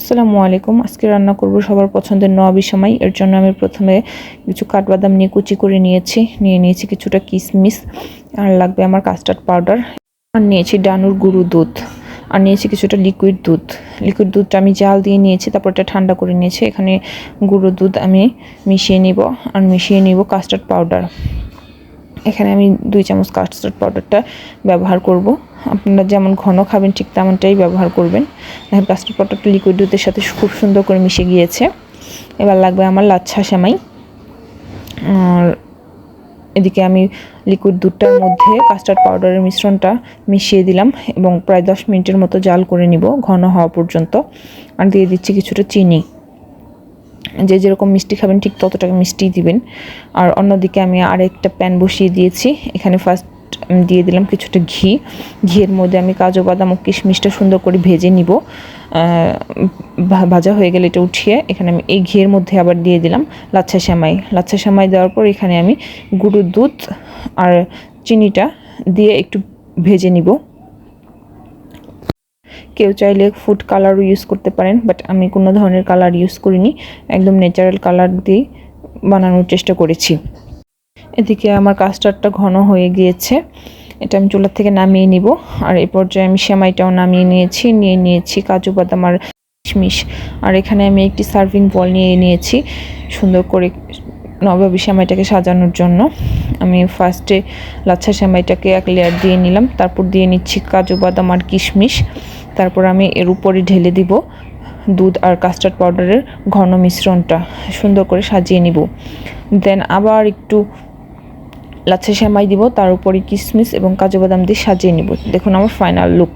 আসসালামু আলাইকুম। আজকে রান্না করব সবার পছন্দের নবাবী সেমাই। এর জন্য আমি প্রথমে কিছু কাঠবাদাম নিয়ে কুচি করে নিয়েছি কিছুটা কিশমিশ, আর লাগবে আমার কাস্টার্ড পাউডার, আর নিয়েছি ডানুর গুঁড়ো দুধ, আর নিয়েছি কিছুটা লিকুইড দুধটা আমি জাল দিয়ে নিয়েছি, তারপর এটা ঠান্ডা করে নিয়েছি। এখানে গুঁড়ো দুধ আমি মিশিয়ে নিব কাস্টার্ড পাউডার। এখানে আমি 2 চামচ কাস্টার্ড পাউডারটা ব্যবহার করব। আপনারা যেমন ঘন খাবেন ঠিক তেমনটাই ব্যবহার করবেন। এখন কাস্টার্ড পাউডারটা লিকুইড দুধের সাথে খুব সুন্দর করে মিশে গিয়েছে। এবার লাগবে আমার লাচ্ছা সেমাই। আর এদিকে আমি লিকুইড দুধটার মধ্যে কাস্টার্ড পাউডারের মিশ্রণটা মিশিয়ে দিলাম এবং প্রায় 10 মিনিটের মতো জাল করে নিব ঘন হওয়া পর্যন্ত। আর দিয়ে দিচ্ছি কিছুটা চিনি, যে যেরকম মিষ্টি খাবেন ঠিক ততটা মিষ্টি দিবেন। আর অন্যদিকে আমি আরেকটা প্যান বসিয়ে দিয়েছি। এখানে ফার্স্ট দিয়ে দিলাম কিছুটা ঘিয়ের মধ্যে আমি কাজু বাদাম ও কিশমিশটা সুন্দর করে ভেজে নিব। ভাজা হয়ে গেলে এটা উঠিয়ে এখানে আমি এই ঘিয়ের মধ্যে আবার দিয়ে দিলাম লাচ্ছা সেমাই দেওয়ার পর এখানে আমি গুঁড়ো দুধ আর চিনিটা দিয়ে একটু ভেজে নিব। কেউ চাইলে ফুড কালারও ইউজ করতে পারেন, বাট আমি কোনো ধরনের কালার ইউজ করিনি, একদম ন্যাচারাল কালার দিয়ে বানানোর চেষ্টা করেছি। এদিকে আমার কাস্টার্ডটা ঘন হয়ে গিয়েছে, এটা আমি চুলা থেকে নামিয়ে নিব। আর এই পর্যায়ে আমি সেমাইটাও নিয়ে নিয়েছি কাজু বাদাম আর কিশমিশ। আর এখানে আমি একটি সার্ভিং বল নিয়ে নিয়েছি সুন্দর করে নবাবী সেমাইটাকে সাজানোর জন্য। আমি ফার্স্টে লাচ্ছা সেমাইটাকে এক লেয়ার দিয়ে নিলাম, তারপর দিয়ে নিচ্ছি কাজু বাদাম আর কিশমিশ, তারপর আমি এর উপরে ঢেলে দিব দুধ আর কাস্টার্ড পাউডারের ঘন মিশ্রণটা, সুন্দর করে সাজিয়ে নিব। দেন আবার একটু লাচ্ছা সেমাই দিব, তার উপরে কিশমিশ এবং কাজু বাদাম দিয়ে সাজিয়ে নিব। দেখুন আমার ফাইনাল লুক।